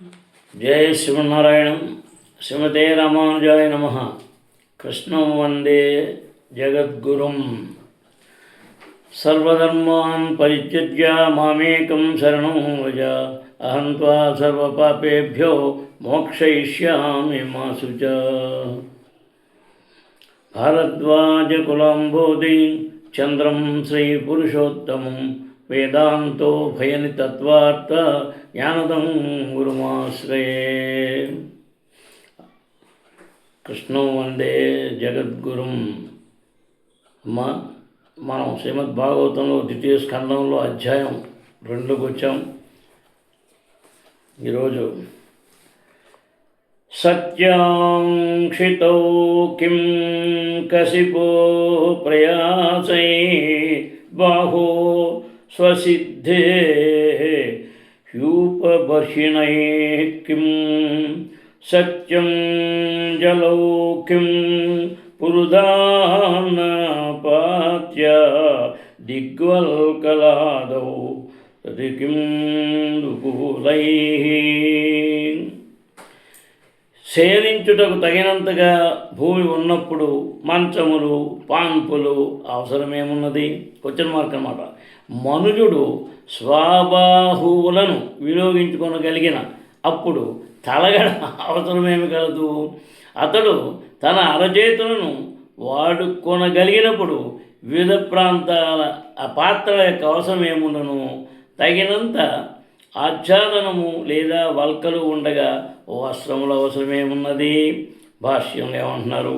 जय श्रीमन्नारायण श्रीमते रामानुजाय नमः। कृष्णं वंदे जगद्गुरुं सर्वधर्मान् परित्यज्य मामेकं शरणं व्रज अहं त्वा सर्वपापेभ्यो मोक्षयिष्यामि मा शुच। भारद्वाजकुलाम्बोधि चन्द्रं श्रीपुरुषोत्तमं वेदांतो भयनितत्त्वार्थ ज्ञानदं गुरुमाश्रये। कृष्णं वंदे जगद्गुरुं। మనం శ్రీమద్భాగవతంలో ద్వితీయ స్కందంలో అధ్యాయం 2కు వచ్చాం. ఈరోజు సత్యాంక్షితౌ కిం కసిపో ప్రయాసై బాహో స్వసిద్ధే హ్యూపవర్షిణై కిం సత్యం జలౌ కిం పురుదానపాత్య దిగ్వల్కలాదౌ తది కిం దుకూలైః. శయనించుటకు తగినంతగా భూమి ఉన్నప్పుడు మంచములు పాన్పులు అవసరమేమున్నది? క్వశ్చన్ మార్క్ అన్నమాట. మనుజుడు స్వబాహువులను వినియోగించుకొనగలిగిన అప్పుడు తలగడ అవసరమేమి కలదు? అతడు తన అరచేతులను వాడుకొనగలిగినప్పుడు వివిధ ప్రాంతాల ఆ పాత్రల యొక్క అవసరం ఏముండను? తగినంత ఆచ్ఛాదనము లేదా వల్కలు ఉండగా వస్త్రముల అవసరమేమున్నది? భాష్యంలో ఏమంటున్నారు?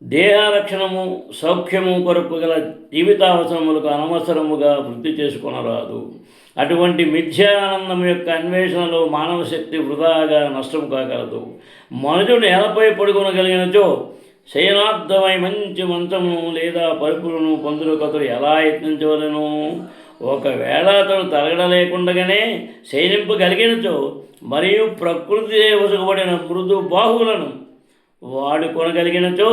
దేహారక్షణము సౌఖ్యము కొరకు గల జీవితావసరములకు అనవసరముగా వృద్ధి చేసుకొనరాదు. అటువంటి మిథ్యానందం యొక్క అన్వేషణలో మానవ శక్తి వృధాగా నష్టము కాగలదు. మనుషుడు నేలపై పడుకొనగలిగినచో శయనార్థమై మంచి మంచమును లేదా పరుపులను పొందులకు అతడు ఎలా యత్నించవలను? ఒకవేళ అతడు తరగడలేకుండగానే శయనింపగలిగినచో మరియు ప్రకృతి వసుకబడిన మృదు బాహువులను వాడుకొనగలిగినచో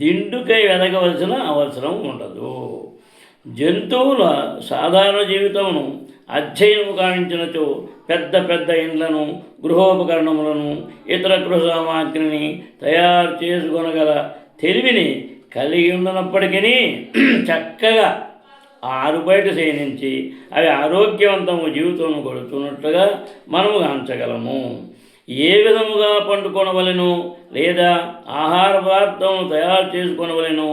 దిండుకై వెదగవలసిన అవసరం ఉండదు. జంతువుల సాధారణ జీవితమును అధ్యయనము గావించినచో పెద్ద పెద్ద ఇండ్లను గృహోపకరణములను ఇతర గృహ సామాగ్రిని తయారు చేసుకొనగల తెలివిని కలిగి ఉండనప్పటికీ చక్కగా ఆరుబయట శయనించి అవి ఆరోగ్యవంతము జీవితం గడుపుతున్నట్లుగా మనము గాంచగలము. ఏ విధముగా పండుకొనవలెను లేదా ఆహార పదార్థమును తయారు చేసుకొనవలెను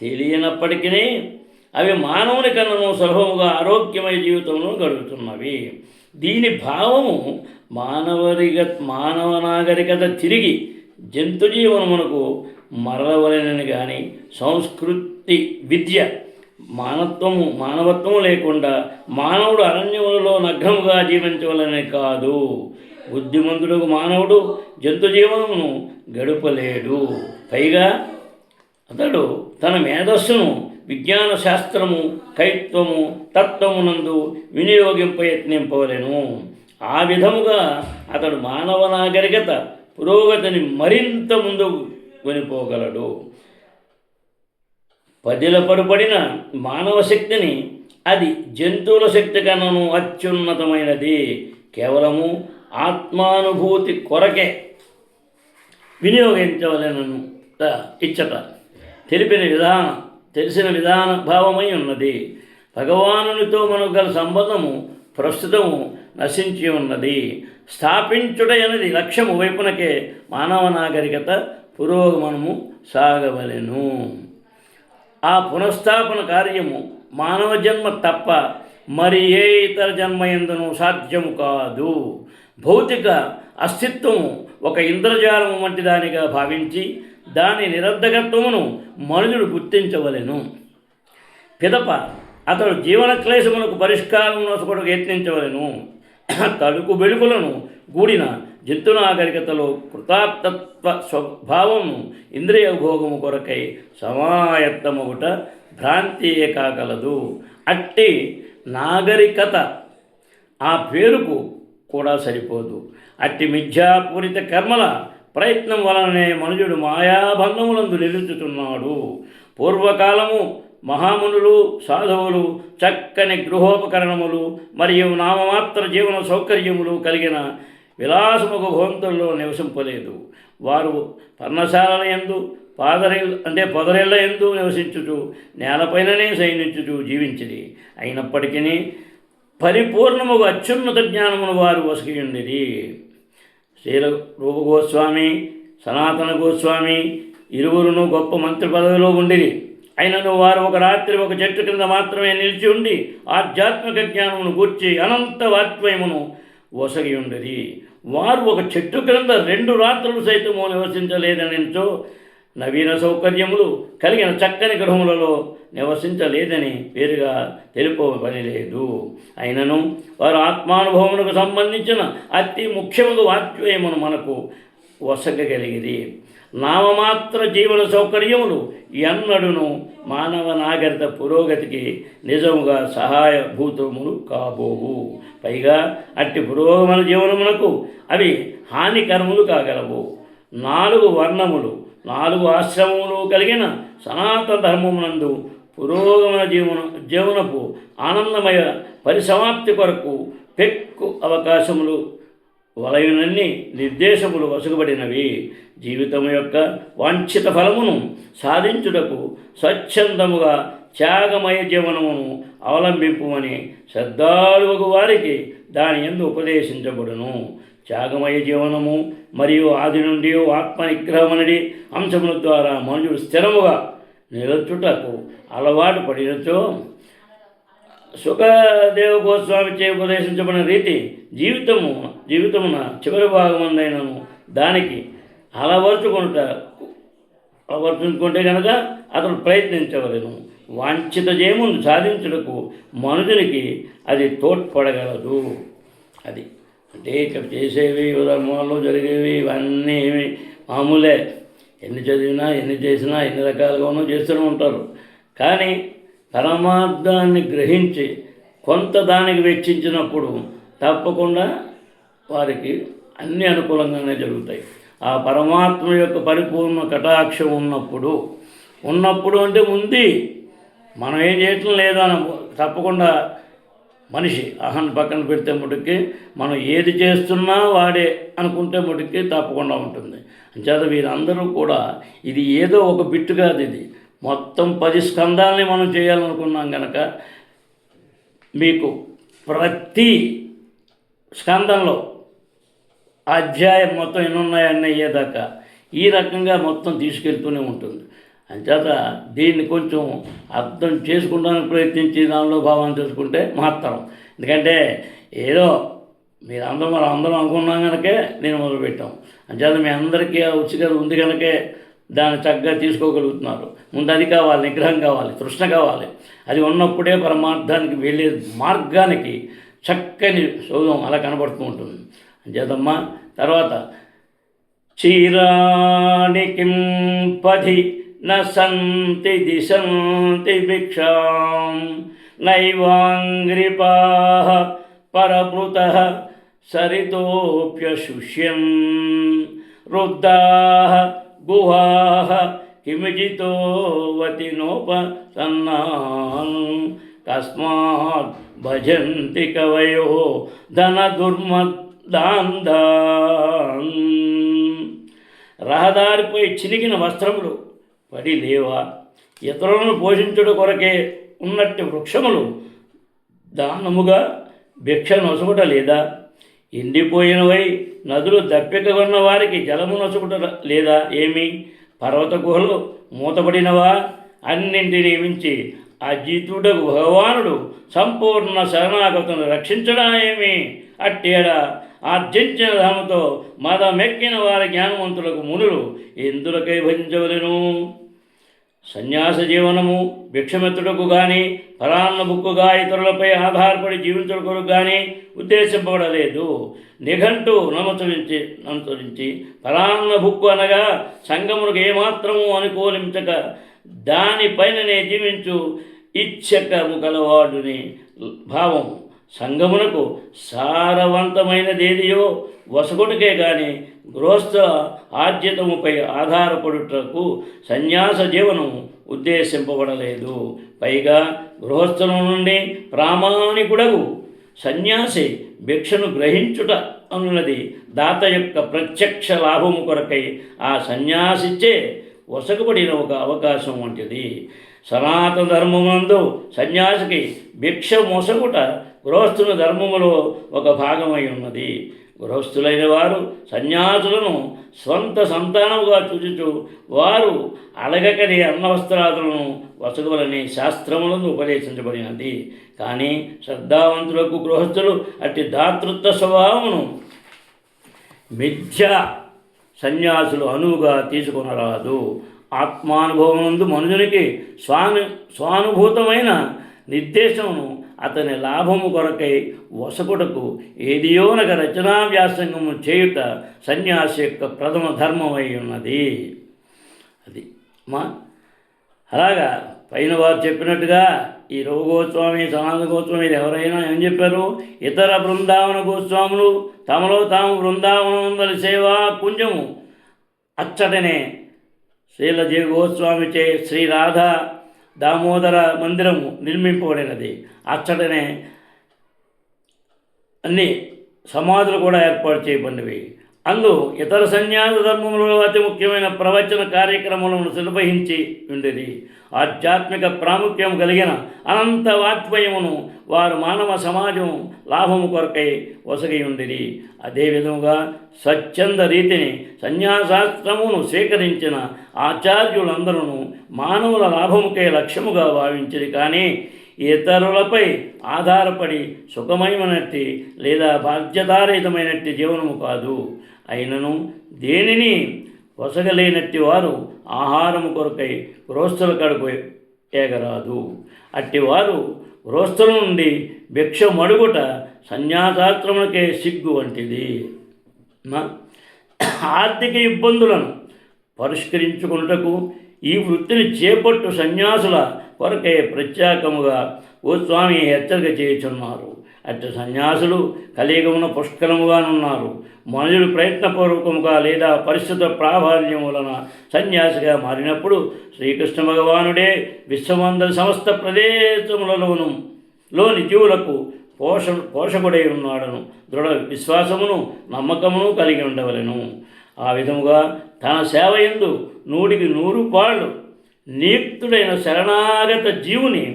తెలియనప్పటికీ అవి మానవుని కన్నను సులభముగా ఆరోగ్యమయ జీవితంలో గడుపుతున్నవి. దీని భావము మానవ నాగరికత తిరిగి జంతు జీవనమునకు మరలవలెనని కానీ సంస్కృతి విద్య మానవత్వము లేకుండా మానవుడు అరణ్యములలో నగ్నముగా జీవించవలనే కాదు. బుద్ధిమంతుడుకు మానవుడు జంతు జీవనమును గడపలేడు. పైగా అతడు తన మేధస్సును విజ్ఞాన శాస్త్రము కైత్వము తత్వమునందు యత్నింపవలెను. ఆ విధముగా అతడు మానవ నాగరికత పురోగతిని మరింత ముందుకు కొనిపోగలడు. పదిలపడుపడిన మానవ శక్తిని అది జంతువుల శక్తి కన్నను అత్యున్నతమైనది. కేవలము ఆత్మానుభూతి కొరకే వినియోగించవలెనను ఇచ్చట తెలిసిన విధాన భావమై ఉన్నది. భగవానునితో మనకు గల సంబంధము ప్రస్తుతము నశించి ఉన్నది. స్థాపించుట అనేది లక్ష్యము వైపునకే మానవ నాగరికత పురోగమనము సాగవలెను. ఆ పునఃస్థాపన కార్యము మానవ జన్మ తప్ప మరి ఏ ఇతర జన్మ యందును సాధ్యము కాదు. భౌతిక అస్తిత్వము ఒక ఇంద్రజాలము వంటి దానిగా భావించి దాని నిరర్ధకత్వమును మనుషుడు గుర్తించవలెను. పిదప అతడు జీవన క్లేశములకు పరిష్కారం నొసగొటకు యత్నించవలెను. తడుకు బెడుకులను కూడిన జంతు నాగరికతలో కృతార్థత్వ స్వభావము ఇంద్రియ భోగము కొరకై సమాయత్తమగుట భ్రాంతియే కాగలదు. అట్టి నాగరికత ఆ పేరుకు కూడా సరిపోదు. అట్టి మిథ్యాపూరిత కర్మల ప్రయత్నం వలననే మనుజుడు మాయాబంధములందు నిలుచుతున్నాడు. పూర్వకాలము మహామునులు సాధువులు చక్కని గృహోపకరణములు మరియు నామమాత్ర జీవన సౌకర్యములు కలిగిన విలాసముగ భవంతుల్లో నివసింపలేదు. వారు పర్ణశాలల యందు పొదరిళ్ల యందు నివసించుచు నేలపైననే శయనించుచు జీవించిరి. అయినప్పటికీ పరిపూర్ణముగా అత్యున్నత జ్ఞానమును వారు వసగియుండిరి. శ్రీల రూప గోస్వామి, సనాతన గోస్వామి ఇరువురును గొప్ప మంత్రి పదవిలో ఉండిరి. అయినను వారు ఒక రాత్రి ఒక చెట్టు కింద మాత్రమే నిలిచి ఉండి ఆధ్యాత్మిక జ్ఞానమును గూర్చి అనంత వాత్మయమును వసగి ఉండిరి. వారు ఒక చెట్టు క్రింద 2 రాత్రులు సైతము నివసించలేదనిచో నవీన సౌకర్యములు కలిగిన చక్కని గృహములలో నివసించలేదని పేరుగా తెలుపబడి లేదు. అయినను వారు ఆత్మానుభవమునకు సంబంధించిన అతి ముఖ్యముగా వాత్మయమును మనకు వసగగలిగిరి. నామమాత్ర జీవన సౌకర్యములు ఎన్నడూను మానవ నాగరిక పురోగతికి నిజముగా సహాయభూతములు కాబోవు. పైగా అట్టి పురోగమన జీవనమునకు అవి హానికరములు కాగలవు. 4 వర్ణములు 4 ఆశ్రమములు కలిగిన సనాతన ధర్మమునందు పురోగమన జీవనపు ఆనందమయ పరిసమాప్తి కొరకు పెక్కు అవకాశములు వలయునన్ని నిర్దేశములు వసుగబడినవి. జీవితం యొక్క వాంఛిత ఫలమును సాధించుటకు స్వచ్ఛందముగా త్యాగమయ జీవనమును అవలంబింపుమని శ్రద్ధాళువగు వారికి దాని యందు ఉపదేశించబడును. త్యాగమయ జీవనము మరియు ఆది నుండి ఆత్మ నిగ్రహమనడి అంశముల ద్వారా మనుషుడు స్థిరముగా నిలచుటకు అలవాటు పడినచో సుఖదేవ గోస్వామి చే ఉపదేశించబడిన రీతి జీవితమున చివరి భాగమందైనను దానికి అలవర్చుకుంటే కనుక అతను ప్రయత్నించవలను. వాంఛిత జయమును సాధించుటకు మనుషునికి అది తోడ్పడగలదు. అది అంటే ఇక్కడ చేసేవి ధర్మాల్లో జరిగేవి ఇవన్నీ మామూలే. ఎన్ని చదివినా ఎన్ని చేసినా ఎన్ని రకాలుగానూ చేస్తూనే ఉంటారు. కానీ పరమార్థాన్ని గ్రహించి కొంత దానికి వెచ్చించినప్పుడు తప్పకుండా వారికి అన్ని అనుకూలంగానే జరుగుతాయి. ఆ పరమాత్మ యొక్క పరిపూర్ణ కటాక్షం ఉన్నప్పుడు అంటే ఉంది. మనం ఏం చేయటం లేదని తప్పకుండా మనిషి పక్కన పెడితే ముటికి మనం ఏది చేస్తున్నా వాడే అనుకుంటే ముటికి తప్పకుండా ఉంటుంది. అంచేత వీరందరూ కూడా ఇది ఏదో ఒక బిట్టు కాదు, ఇది మొత్తం 10 స్కందాలని మనం చేయాలనుకున్నాం కనుక మీకు ప్రతి స్కందంలో అధ్యాయం మొత్తం ఎన్నున్నాయన్నీ అయ్యేదాకా ఈ రకంగా మొత్తం తీసుకెళ్తూనే ఉంటుంది. అంచేత దీన్ని కొంచెం అర్థం చేసుకుంటానికి ప్రయత్నించి దానిలో భావాన్ని తెలుసుకుంటే మహత్తరం. ఎందుకంటే ఏదో మనం అందరం అనుకున్నాం కనుకే నేను మొదలుపెట్టాం. అంచేత మీ అందరికీ ఆ ఉచిత ఉంది కనుకే దాన్ని చక్కగా తీసుకోగలుగుతున్నారు. ముందు అది కావాలి, నిగ్రహం కావాలి, తృష్ణ కావాలి. అది ఉన్నప్పుడే పరమార్థానికి వెళ్ళే మార్గానికి చక్కని సౌధం అలా కనబడుతూ ఉంటుంది. అంచేతమ్మా తర్వాత చీరాణి కిం పథి న సంతి దిశంతి భిక్షాం నైవాంగ్రిపాః పరభృతః సరితోప్యశుష్యం రుద్ధాః గుహాః కిమిజితో వతినోపసన్నాన్ కస్మాత్ భజంతి కవయో ధన దుర్మదాంధాన్. రహదారిపై చినిగిన వస్త్రములు పడి లేవా? ఇతరులను పోషించుట కొరకే ఉన్నట్టు వృక్షములు దానముగా భిక్ష నొసగుట లేదా? ఎండిపోయినవై నదులు దప్పిక ఉన్న వారికి జలము నొసగుట లేదా? ఏమి పర్వత గుహలు మూతబడినవా? అన్నింటినీ మించి అజితుడకు భగవానుడు సంపూర్ణ శరణాగతులను రక్షించడా ఏమి? అట్టేడా ఆర్జించిన ధనముతో మదమెక్కిన వారి జ్ఞానవంతులకు మునులు ఎందులకై భజించవలెను? సన్యాస జీవనము భిక్షమెత్తుటకు కానీ ఫలాన్న బుక్కుగా ఇతరులపై ఆధారపడి జీవించడం కొరకు కానీ ఉద్దేశింపబడలేదు. నిఘంటు అనుసరించి ఫలాన్న బుక్కు అనగా సంగమునకు ఏమాత్రము అనుకూలించక దానిపైననే జీవించు ఇచ్చకము కలవాడుని భావం. సంగమునకు సారవంతమైనదేదియో వసగుడికే కానీ గృహస్థ ఆర్జితముపై ఆధారపడుటకు సన్యాస జీవనం ఉద్దేశింపబడలేదు. పైగా గృహస్థుల నుండి ప్రామాణికుడగు సన్యాసి భిక్షను గ్రహించుట అన్నది దాత యొక్క ప్రత్యక్ష లాభము కొరకై ఆ సన్యాసిచ్చే వసకబడిన ఒక అవకాశం వంటిది. సనాతన ధర్మమందు సన్యాసికి భిక్ష మొసగుట గృహస్థుల ధర్మములో ఒక భాగమై ఉన్నది. గృహస్థులైన వారు సన్యాసులను స్వంత సంతానముగా చూచుచు వారు అడగకని అన్నవస్త్రాదులను వసగవలని శాస్త్రములను ఉపదేశించబడినది. కానీ శ్రద్ధావంతులకు గృహస్థులు అట్టి దాతృత్వ స్వభావమును మిథ్యా సన్యాసులు అనువుగా తీసుకొనరాదు. ఆత్మానుభవమునందు మనుషునికి స్వానుభూతమైన నిర్దేశమును అతని లాభము కొరకై వసకుటకు ఏదియోనక రచనా వ్యాసంగము చేయుట సన్యాసి యొక్క ప్రథమ ధర్మమై ఉన్నది. అది అలాగా పైన వారు చెప్పినట్టుగా ఈ రఘు గోస్వామి, సనాతన గోస్వామి ఎవరైనా ఏం చెప్పారు? ఇతర బృందావన గోస్వాములు తమలో తాము బృందావనందలి సేవా కుంజము అచ్చటనే శ్రీలజీ గోస్వామిచే శ్రీ రాధా దామోదర మందిరము నిర్మింపబడినది. అచ్చటనే అన్ని సమాధులు కూడా ఏర్పాటు చేయబడినవి. అందు ఇతర సన్యాస ధర్మములలో అతి ముఖ్యమైన ప్రవచన కార్యక్రమాలను నిర్వహించి ఉండేది. ఆధ్యాత్మిక ప్రాముఖ్యం కలిగిన అనంత వాజ్పేయమును వారు మానవ సమాజం లాభము కొరకై ఒసగి ఉండేది. అదేవిధముగా స్వచ్ఛంద రీతిని సన్యాసాస్త్రమును స్వీకరించిన ఆచార్యులందరూ మానవుల లాభముకే లక్ష్యముగా భావించిరి. కానీ ఇతరులపై ఆధారపడి సుఖమయమైనట్టి లేదా బాధ్యతారహితమైనట్టి జీవనము కాదు. అయినను దేనిని వసగలేనట్టి వారు ఆహారము కొరకై గృహస్థుల కడుపు ఏగరాదు. అట్టివారు గృహస్థుల నుండి భిక్ష మడుగుట సన్యాసాస్త్రములకే సిగ్గు వంటిది. ఆర్థిక ఇబ్బందులను పరిష్కరించుకున్నటకు ఈ వృత్తిని చేపట్టు సన్యాసుల కొరకే ప్రత్యేకముగా గోస్వామి హెచ్చరిక చేయుచున్నారు. అట్టి సన్యాసులు కలియుగమున పుష్కలముగానున్నారు. మనుషులు ప్రయత్నపూర్వకముగా లేదా పరిస్థితుల ప్రాబల్యం వలన సన్యాసిగా మారినప్పుడు శ్రీకృష్ణ భగవానుడే విశ్వమందరి సమస్త ప్రదేశములలోని జీవులకు పోషకుడై ఉన్నాడను దృఢ విశ్వాసమును నమ్మకమును కలిగి ఉండవలెను. ఆ విధముగా తన సేవ యందు 100కి 100 పాళ్ళు నియుక్తుడైన శరణాగత జీవుని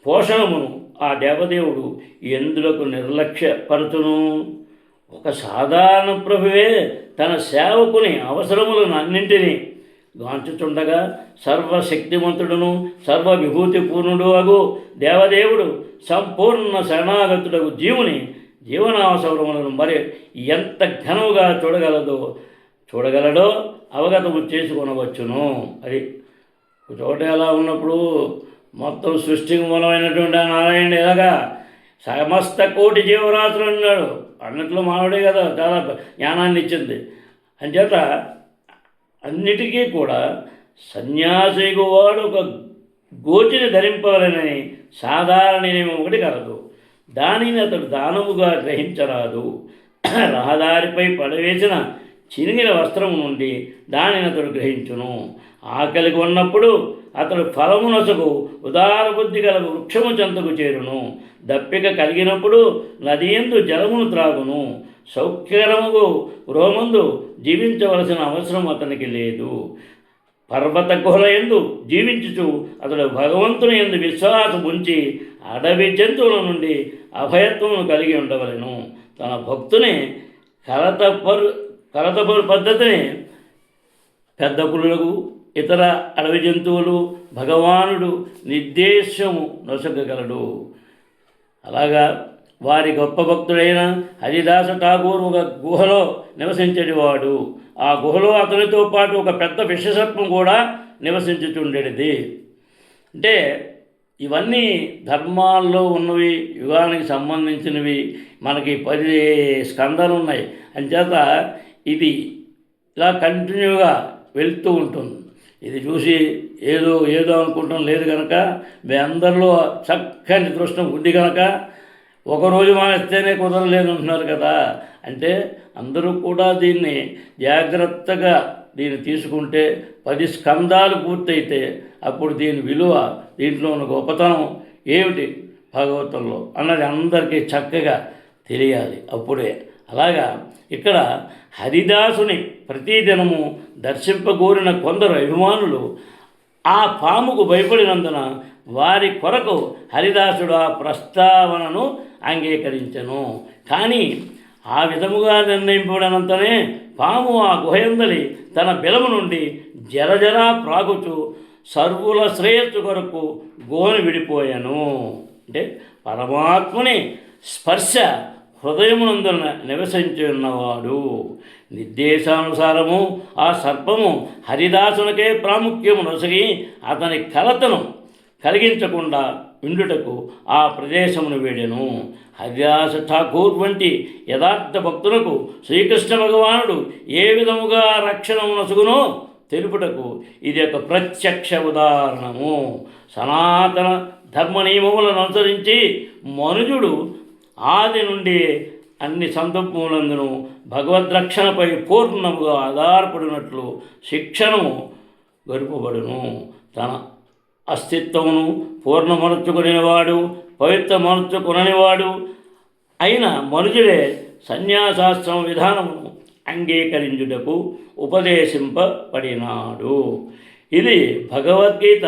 పోషణమును ఆ దేవదేవుడు ఎందులకు నిర్లక్ష్యపరచును? ఒక సాధారణ ప్రభువే తన సేవకుని అవసరములను అన్నింటినీ గాంచుచుండగా సర్వశక్తిమంతుడును సర్వవిభూతి పూర్ణుడు అగు దేవదేవుడు సంపూర్ణ శరణాగతుడగు జీవుని జీవనావసరములను మరి ఎంత ఘనముగా చూడగలడో అవగతము చేసుకొనవచ్చును. అది చోట ఎలా ఉన్నప్పుడు మొత్తం సృష్టికి మూలమైనటువంటి నారాయణ ఎలాగా సమస్త కోటి జీవరాశులు అన్నాడు. అన్నట్లు మానవుడే కదా చాలా జ్ఞానాన్ని ఇచ్చింది. అంచేత అన్నిటికీ కూడా సన్యాసికు వాడు ఒక గోచిని ధరింపవలనని సాధారణ నియమం ఒకటి కలదు. దానిని అతడు దానముగా గ్రహించరాదు. రహదారిపై పడవేసిన చినిగిన వస్త్రం నుండి దానిని అతడు గ్రహించును. ఆకలికి ఉన్నప్పుడు అతడు ఫలమునొసగు ఉదార బుద్ధి గల వృక్షము చెంతకు చేరును. దప్పిక కలిగినప్పుడు నదియందు జలమును త్రాగును. సౌఖ్యకరముగు గృహమందు జీవించవలసిన అవసరం అతనికి లేదు. పర్వత గుహల యందు జీవించుచు అతడు భగవంతుని యందు విశ్వాసం ఉంచి అడవి జంతువుల నుండి అభయత్వమును కలిగి ఉండవలెను. తన భక్తుని కలతపరు పద్ధతిని పెద్ద పులులకు ఇతర అడవి జంతువులు భగవానుడు నిర్దేశము నొసగగలడు. అలాగా వారి గొప్ప భక్తుడైన హరిదాస ఠాగూర్ ఒక గుహలో నివసించేవాడు. ఆ గుహలో అతనితో పాటు ఒక పెద్ద విషసర్పం కూడా నివసించుచుండేది. అంటే ఇవన్నీ ధర్మాల్లో ఉన్నవి, యుగానికి సంబంధించినవి. మనకి 10 స్కందాలు ఉన్నాయి. అంచేత ఇది ఇలా కంటిన్యూగా వెళ్తూ ఉంటుంది. ఇది చూసి ఏదో అనుకుంటాం లేదు కనుక మీ అందరిలో చక్కని దృష్టం ఉంది కనుక ఒకరోజు మానేస్తేనే కుదరలేదు అంటున్నారు కదా. అంటే అందరూ కూడా దీన్ని జాగ్రత్తగా దీన్ని తీసుకుంటే 10 స్కందాలు పూర్తయితే అప్పుడు దీని విలువ, దీంట్లో ఉన్న గొప్పతనం ఏమిటి భాగవతంలో అన్నది అందరికీ చక్కగా తెలియాలి. అప్పుడే అలాగా ఇక్కడ హరిదాసుని ప్రతిదినము దర్శింపగోరిన కొందరు అభిమానులు ఆ పాముకు భయపడినందున వారి కొరకు హరిదాసుడు ఆ ప్రస్తావనను అంగీకరించెను. కానీ ఆ విధముగా నిర్ణయింపబడినంతనే పాము ఆ గుహయందలి తన బిలము నుండి జరజరా ప్రాగుచు సర్వుల శ్రేయస్సు కొరకు గుహను విడిపోయాను. అంటే పరమాత్మని స్పర్శ హృదయమునందున నివసించి ఉన్నవాడు. నిర్దేశానుసారము ఆ సర్పము హరిదాసునికే ప్రాముఖ్యము నొసగి అతని కలతను కలిగించకుండా ఉండుటకు ఆ ప్రదేశమును వీడెను. హరిదాస ఠాకూర్ వంటి యథార్థ భక్తులకు శ్రీకృష్ణ భగవానుడు ఏ విధముగా రక్షణ నొసగునో తెలుపుటకు ఇది ఒక ప్రత్యక్ష ఉదాహరణము. సనాతన ధర్మ నియమములను అనుసరించి మనుజుడు ఆది నుండి అన్ని సందర్భములందును భగవద్రక్షణపై పూర్ణముగా ఆధారపడినట్లు శిక్షణము గరుపబడును. తన అస్తిత్వమును పూర్ణమరుచుకునేవాడు, పవిత్రమరుచుకుననివాడు అయిన మనుజుడే సన్యాసాశ్రమ విధానమును అంగీకరించుటకు ఉపదేశింపబడినాడు. ఇది భగవద్గీత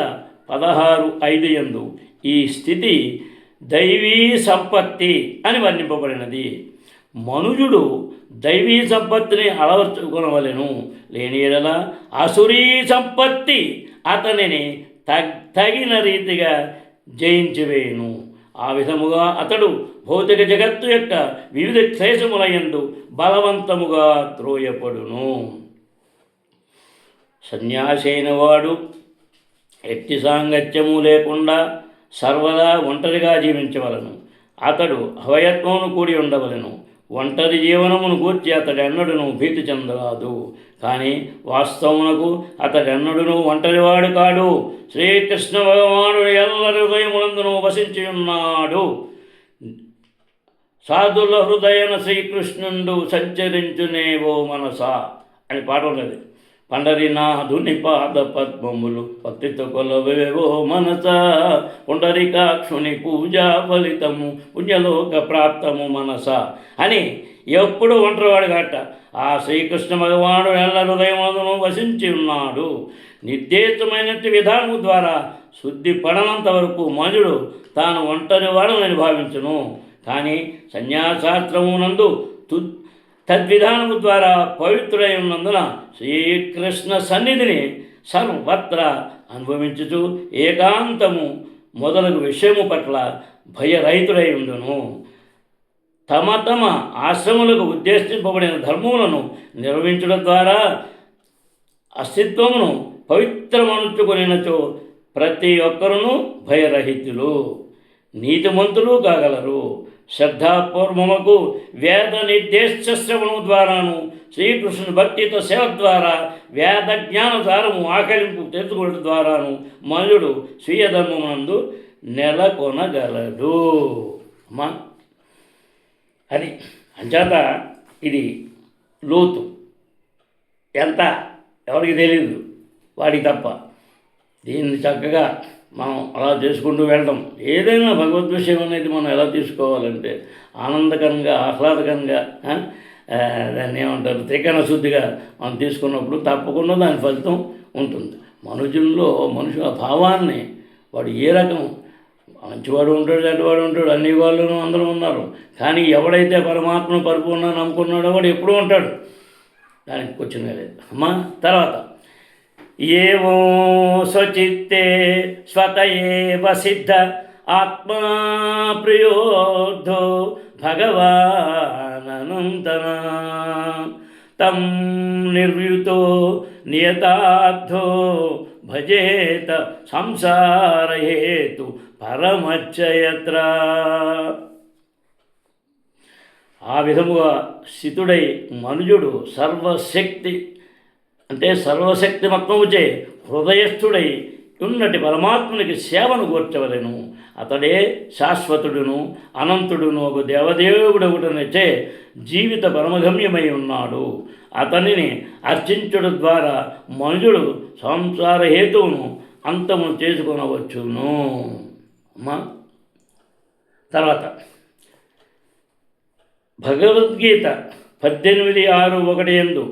16:5 యందు ఈ స్థితి దైవీ సంపత్తి అని వర్ణింపబడినది. మనుజుడు దైవీ సంపత్తిని అలవర్చుకొనవలెను, లేని యెడల అసురీ సంపత్తి అతనిని తగిన రీతిగా జయించివేయును. ఆ విధముగా అతడు భౌతిక జగత్తు యొక్క వివిధ క్లేశములయందు బలవంతముగా త్రోయపడును. సన్యాసి అయిన వాడు ఎట్టి సాంగత్యము లేకుండా సర్వదా ఒంటరిగా జీవించవలను. అతడు అభయత్వమును కూడి ఉండవలను. ఒంటరి జీవనమును గూర్చి అతడెన్నడును భీతి చెందరాదు. కానీ వాస్తవమునకు అతడెన్నడును ఒంటరివాడు కాడు. శ్రీకృష్ణ భగవానుడు ఎల్లరి హృదయములందును వసించి ఉన్నాడు. సాధుల హృదయన శ్రీకృష్ణుండు సంచరించునేవో మనసా అని పాట ఉన్నది. పండరినాథుని పాద పద్మములు భక్తితో కొలవేవో మనస, పుండరీకాక్షుని పూజా ఫలితము పుణ్యలోక ప్రాప్తము మనస అని ఎప్పుడు ఒంటరివాడు గట్ట ఆ శ్రీకృష్ణ భగవానుడు ఎల్ల హృదయములను వసించి ఉన్నాడు. నిర్దేశమైన విధానము ద్వారా శుద్ధి పడనంత వరకు మనుజుడు తాను ఒంటరివాడని భావించును. కానీ సన్యాసాస్త్రమునందు తద్విధానము ద్వారా పవిత్రుడై ఉన్నందున శ్రీకృష్ణ సన్నిధిని సర్వత్రా అనుభవించుచు ఏకాంతము మొదలగు విషయము పట్ల భయరహితుడై ఉండును. తమ తమ ఆశ్రములకు ఉద్దేశింపబడిన ధర్మములను నిర్వహించడం ద్వారా అస్తిత్వమును పవిత్రమనుచుకొనినచో ప్రతి ఒక్కరును భయరహితులు, నీతిమంతులు కాగలరు. శ్రద్ధాపూర్వముకు వేద నిర్దేశ శ్రవణము ద్వారాను శ్రీకృష్ణుని భక్తితో సేవ ద్వారా వేద జ్ఞాన ద్వారము ఆకలింపు తెలుసుకోవడం ద్వారాను మనుడు స్వీయ ధర్మమునందు నెలకొనగలడు. అమ్మా అది అంచేత ఇది లోతు ఎంత ఎవరికి తెలియదు, వాడికి తప్ప. దీన్ని చక్కగా మనం అలా చేసుకుంటూ వెళ్దాం. ఏదైనా భగవద్ విషయం అనేది మనం ఎలా తీసుకోవాలంటే ఆనందకరంగా, ఆహ్లాదకరంగా, దాన్ని ఏమంటారు, త్రికరణ శుద్ధిగా మనం తీసుకున్నప్పుడు తప్పకుండా దాని ఫలితం ఉంటుంది. మనుషుల్లో మనుషుల భావాన్ని వాడు ఏ రకం మంచివాడు ఉంటాడు, చెడ్డవాడు ఉంటాడు, అన్ని వాళ్ళను అందరూ ఉన్నారు. కానీ ఎవడైతే పరమాత్మను పరిపూర్ణ నమ్ముకున్నాడో వాడు ఎప్పుడూ ఉంటాడు. దానికి క్వశ్చన్ లేదు. అమ్మా తర్వాత ఏవో స్వచిత్తే స్వత ఏవ సిద్ధ ఆత్మా ప్రియోద్ధో భగవానంతన తం నిర్యుతో నియతార్థో భజేత సంసారహేతు పరమచ్చయత్ర. ఆ విధముగా స్థితుడై మనుజుడు సర్వశక్తిమత్వముచే హృదయస్థుడై ఉన్నటి పరమాత్మునికి సేవను కోర్చవలెను. అతడే శాశ్వతుడును అనంతుడును ఒక దేవదేవుడొకటనచే జీవిత పరమగమ్యమై ఉన్నాడు. అతనిని అర్చించడం ద్వారా మనుజుడు సంసార హేతువును అంతము చేసుకొనవచ్చును. అమ్మా తర్వాత భగవద్గీత 18:6-1 యందు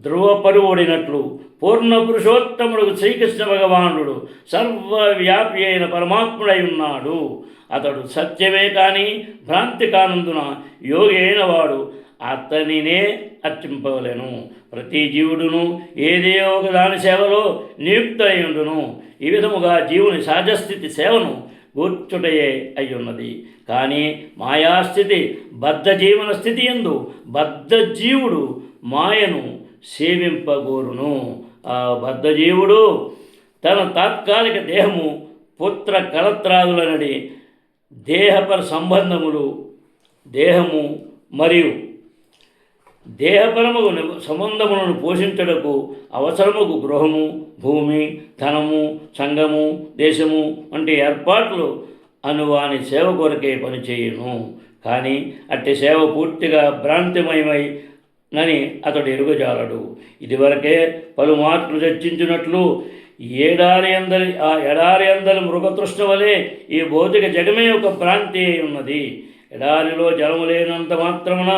ధ్రువపరువడినట్లు పూర్ణ పురుషోత్తముడు శ్రీకృష్ణ భగవానుడు సర్వవ్యాపి అయిన పరమాత్ముడై ఉన్నాడు. అతడు సత్యమే కానీ భ్రాంతి కానందున యోగి అయిన వాడు అతనినే అర్చింపవలెను. ప్రతి జీవుడును ఏదే ఒక దాని సేవలో నియుక్తై ఉండును. ఈ విధముగా జీవుని సహజస్థితి సేవను గూర్చుటయే అయ్యున్నది. కానీ మాయాస్థితి బద్ధ జీవన స్థితి యందు బద్ధ జీవుడు మాయను సేవింపగోరును. ఆ బద్ధజీవుడు తన తాత్కాలిక దేహము పుత్ర కలత్రాదులనడి దేహపర సంబంధములు దేహము మరియు దేహపరము సంబంధములను పోషించుటకు అవసరముకు గృహము, భూమి, ధనము, సంఘము, దేశము వంటి ఏర్పాట్లు అనువాని సేవ కొరకే పనిచేయును. కానీ అట్టి సేవ పూర్తిగా భ్రాంతిమయమై నని అతడు ఎరుగజాలడు. ఇదివరకే పలుమార్లు చర్చించినట్లు ఎడారి అందరి మృగతృష్ణ వలె ఈ భౌతిక జగమే ఒక భ్రాంతి అయి ఉన్నది. ఎడారిలో జలము లేనంత మాత్రమున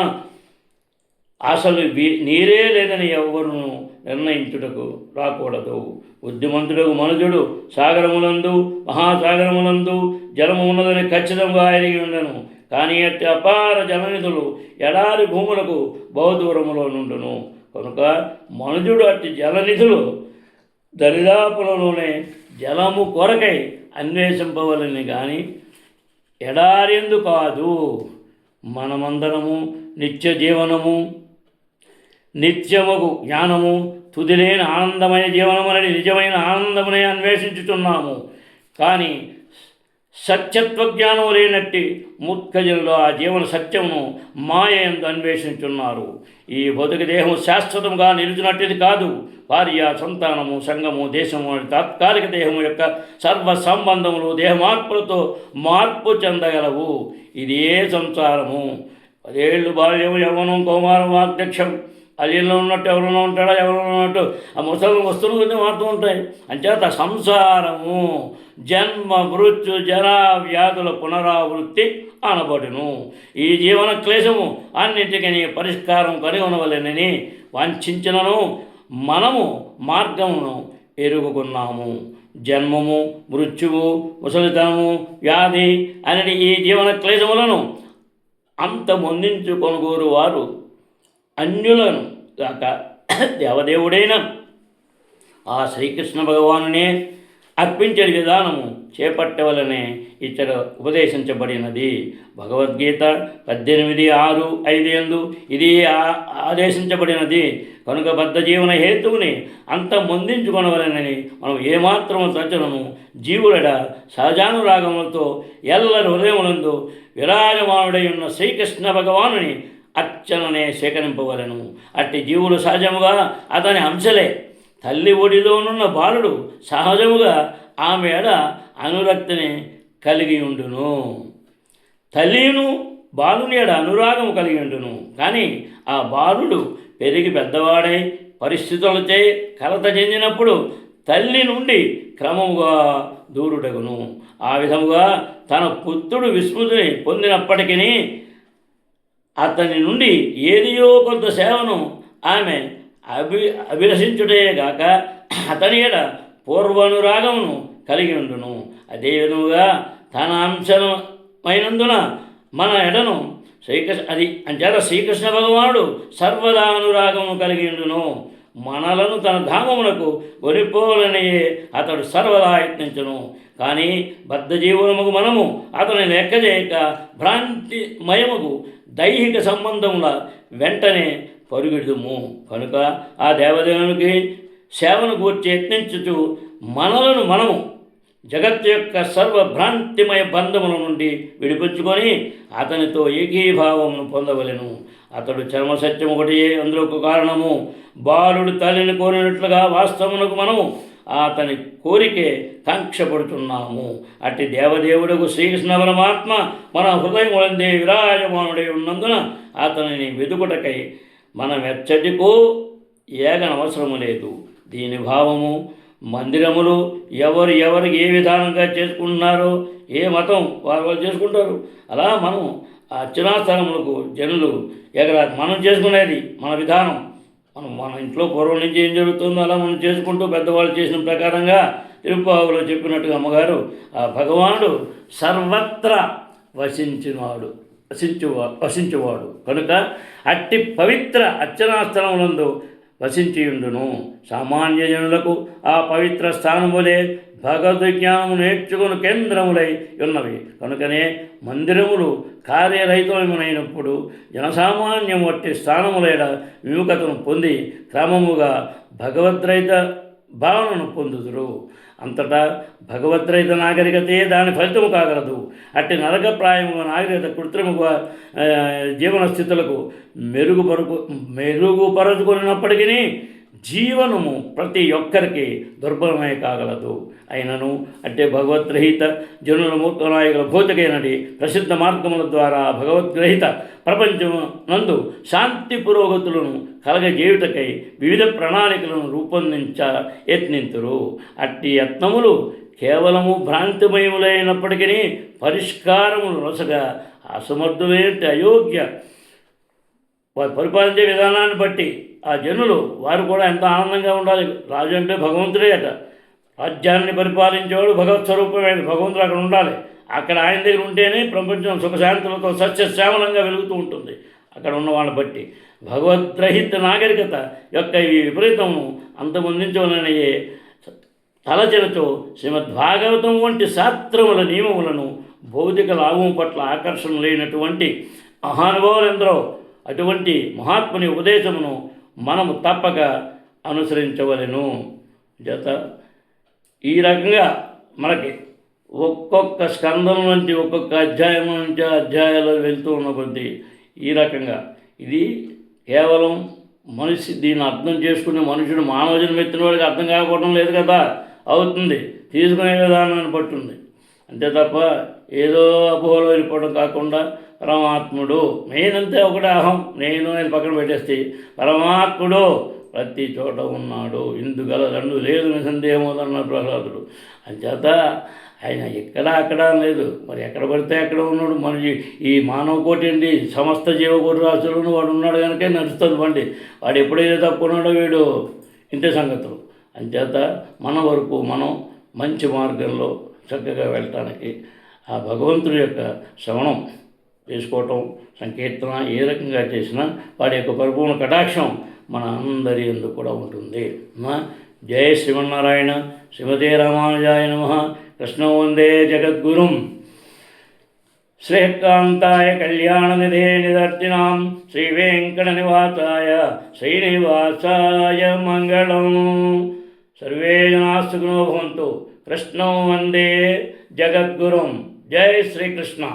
అసలు నీరే లేదని ఎవరును నిర్ణయించుటకు రాకూడదు. బుద్ధిమంతుడు మనుజుడు సాగరములందు మహాసాగరములందు జలము ఉన్నదని ఖచ్చితంగా ఎరిగి ఉండను. కానీ అట్టి అపార జలనిధులు ఎడారి భూములకు బహుదూరములో నుండును. కనుక మనుజుడు అట్టి జలనిధులు దరిదాపులలోనే జలము కొరకై అన్వేషింపవలని కానీ ఎడారెందు కాదు. మనమందరము నిత్య జీవనము, నిత్యముగు జ్ఞానము, తుదిలేని ఆనందమైన జీవనమని నిజమైన ఆనందమునే అన్వేషించుతున్నాము. కానీ సత్యత్వ జ్ఞానం లేనట్టి మూర్ఖజనులు ఆ జీవన సత్యమును మాయ యందు అన్వేషించున్నారు. ఈ భౌతిక దేహము శాశ్వతంగా నిలిచినట్టుది కాదు. భార్య, సంతానము, సంఘము, దేశము అనే తాత్కాలిక దేహము యొక్క సర్వ సంబంధములు దేహమార్పులతో మార్పు చెందగలవు. ఇదే సంసారము. 10 ఏళ్ళు బాల్యము, యవ్వనం, కౌమారం, వార్ధక్యం. అల్లిలో ఉన్నట్టు ఎవరైనా ఉంటాడా, ఎవరైనా ఉన్నట్టు ఆ ముసలి వస్తువులు కింద మారుతూ ఉంటాయి. అంచేత సంసారము జన్మ మృత్యు జరా వ్యాధుల పునరావృత్తి అనబడును. ఈ జీవన క్లేశము అన్నింటికీ పరిష్కారం కనుగొనవలెనని వాంఛించినను మనము మార్గమును ఎరుగుకున్నాము. జన్మము, మృత్యువు, ముసలితనము, వ్యాధి అనేది ఈ జీవన క్లేశములను అంతమొందించుకొనుగోరు వారు అన్యులను గాక దేవదేవుడైన ఆ శ్రీకృష్ణ భగవానునే అర్పించే విధానము చేపట్టవలనే ఇతర ఉపదేశించబడినది. భగవద్గీత 18:6-5 యందు ఇది ఆదేశించబడినది. కనుక బద్ధ జీవన హేతువుని అంతమొందించుకొనవలనని మనం ఏమాత్రము తలచునను జీవులడ సహజానురాగములతో ఎల్లరి హృదయములందు విరాజమానుడై ఉన్న శ్రీకృష్ణ భగవానుని అర్చననే సేకరింపవలను. అట్టి జీవులు సహజముగా అతని అంశలే. తల్లి ఒడిలోనున్న బాలుడు సహజముగా ఆమె ఎడ అనురక్తిని కలిగి ఉండును. తల్లిను బాలుని ఎడ అనురాగము కలిగి ఉండును. కానీ ఆ బాలుడు పెరిగి పెద్దవాడై పరిస్థితులచే కలత చెందినప్పుడు తల్లి నుండి క్రమముగా దూరుటగును. ఆ విధముగా తన పుత్రుడు విస్మృతిని పొందినప్పటికీ అతని నుండి ఏదియో కొంత సేవను ఆమె అభిలషించుటేగాక అతని ఎడ పూర్వానురాగమును కలిగి ఉండును. అదేవిధముగా తన అంశమైనందున మన ఎడను శ్రీకృష్ణ భగవానుడు సర్వదా అనురాగమును కలిగి ఉండును. మనలను తన ధామమునకు కొనిపోవాలనియే అతడు సర్వదా యత్నించును. కానీ బద్ధజీవులముకు మనము అతని లెక్క చేయక భ్రాంతిమయముకు దైహిక సంబంధముల వెంటనే పరుగెడుము. కనుక ఆ దేవదేవునికి సేవను గూర్చి యత్నించుచు మనలను మనము జగత్తు యొక్క సర్వభ్రాంతిమయ బంధముల నుండి విడిపించుకొని అతనితో ఏకీభావమును పొందవలెను. అతడు చర్మసత్యం ఒకటియే అందులోకి కారణము. బాలుడు తల్లిని కోరినట్లుగా వాస్తవమునకు మనము అతని కోరికే కాంక్షపడుతున్నాము. అట్టి దేవదేవుడుకు శ్రీకృష్ణ పరమాత్మ మన హృదయములందే విరాజమానుడై ఉన్నందున అతనిని వెతుకుటకై మనం ఎచ్చటికో ఏగనవసరము లేదు. దీని భావము మందిరములు ఎవరికి ఏ విధానంగా చేసుకుంటున్నారో ఏ మతం వాళ్ళు చేసుకుంటారు. అలా మనం ఆ అర్చనా స్థలములకు జనులు మనం చేసుకునేది మన విధానం. మన ఇంట్లో పూర్వం నుంచి ఏం జరుగుతుందో అలా మనం చేసుకుంటూ పెద్దవాళ్ళు చేసిన ప్రకారంగా తిరుప్పావులో చెప్పినట్టుగా అమ్మగారు ఆ భగవానుడు సర్వత్రా వసించువాడు కనుక అట్టి పవిత్ర అర్చనా స్థలములందు వసించియుండును. సామాన్య జనులకు ఆ పవిత్ర స్థానములే భగవద్ జ్ఞానము నేర్చుకుని కేంద్రములై ఉన్నవి. కనుకనే మందిరములు కార్యరహితమైనప్పుడు జనసామాన్యం వట్టి స్థానములేడ విముఖతను పొంది క్రమముగా భగవద్రహిత భావనను పొందుదురు. అంతటా భగవద్రహిత నాగరికతే దాని ఫలితము కాగలదు. అట్టి నరకప్రాయముగా నాగరికత కృత్రిముగా జీవన స్థితులకు మెరుగుపరుచుకున్నప్పటికీ జీవనము ప్రతి ఒక్కరికి దుర్బలమే కాగలదు. అయినను అంటే భగవద్రహిత జనుల మూర్ఖనాయకుల భౌతికైనటి ప్రసిద్ధ మార్గముల ద్వారా భగవద్రహిత ప్రపంచము నందు శాంతి పురోగతులను కలగజేయుటకై వివిధ ప్రణాళికలను యత్నింతురు. అట్టి యత్నములు కేవలము భ్రాంతిమయములైనప్పటికీ పరిష్కారములు నొసగా అసమర్థులైన అయోగ్య వారు పరిపాలించే విధానాన్ని బట్టి ఆ జనులు వారు కూడా ఎంత ఆనందంగా ఉండాలి. రాజు అంటే భగవంతుడే అట. రాజ్యాన్ని పరిపాలించేవాడు భగవత్ స్వరూపమైన భగవంతుడు అక్కడ ఉండాలి. అక్కడ ఆయన దగ్గర ఉంటేనే ప్రపంచం సుఖశాంతులతో సస్యశ్యామలంగా వెలుగుతూ ఉంటుంది. అక్కడ ఉన్న వాళ్ళని బట్టి భగవద్రహిత నాగరికత యొక్క ఈ విపరీతము అంతమొందించవలనయే తలచెలతో శ్రీమద్భాగవతం వంటి శాస్త్రముల నియమములను భౌతిక లాభం పట్ల ఆకర్షణ లేనటువంటి మహానుభావులెందరో అటువంటి మహాత్ముని ఉపదేశమును మనము తప్పక అనుసరించవలెను. జత ఈ రకంగా మనకి ఒక్కొక్క స్కందం నుంచి ఒక్కొక్క అధ్యాయం నుంచి అధ్యాయాలు వెళ్తూ ఉన్న కొద్దీ ఈ రకంగా ఇది కేవలం మనిషి దీన్ని అర్థం చేసుకునే మనుషుడు మానవ జన్మ ఎత్తిన వాడికి అర్థం కాకపోవడం లేదు కదా, అవుతుంది తీసుకునే విధానాన్ని పట్టుంది అంతే తప్ప ఏదో అపోహలో వెళ్ళిపోవడం కాకుండా పరమాత్ముడు మెయిన్ అంతే ఒకటే అహం నేను పక్కన పెట్టేస్తే పరమాత్ముడు ప్రతి చోట ఉన్నాడు, ఇందుగల రెండు లేదు సందేహం అన్నాడు ప్రహ్లాదుడు. అంచేత ఆయన ఎక్కడ అక్కడ లేదు, మరి ఎక్కడ పడితే అక్కడ ఉన్నాడు. మన ఈ మానవ కోటి అండి సమస్త జీవకోటి రాశులను వాడు ఉన్నాడు కనుక నడుస్తుంది బండి. వాడు ఎప్పుడైతే తప్పున్నాడో వీడు ఇంతే సంగతులు. అంచేత మన వరకు మనం మంచి మార్గంలో చక్కగా వెళ్ళటానికి ఆ భగవంతుడి యొక్క శ్రవణం చేసుకోవటం సంకీర్తన ఏ రకంగా చేసినా వాడి యొక్క పరిపూర్ణ కటాక్షం మన అందరి యందు కూడా ఉంటుంది. జయ శ్రీమన్నారాయణ. శ్రీమతే రామానుజాయ నమః. కృష్ణం వందే జగద్గురుం. శ్రీకాంతాయ కళ్యాణనిధే నిదర్శనాం శ్రీవేంకటనివాసాయ శ్రీనివాసాయ మంగళం. సర్వే జనాః సుఖినో భవంతు. కృష్ణం వందే జగద్గురుం. జై శ్రీకృష్ణ.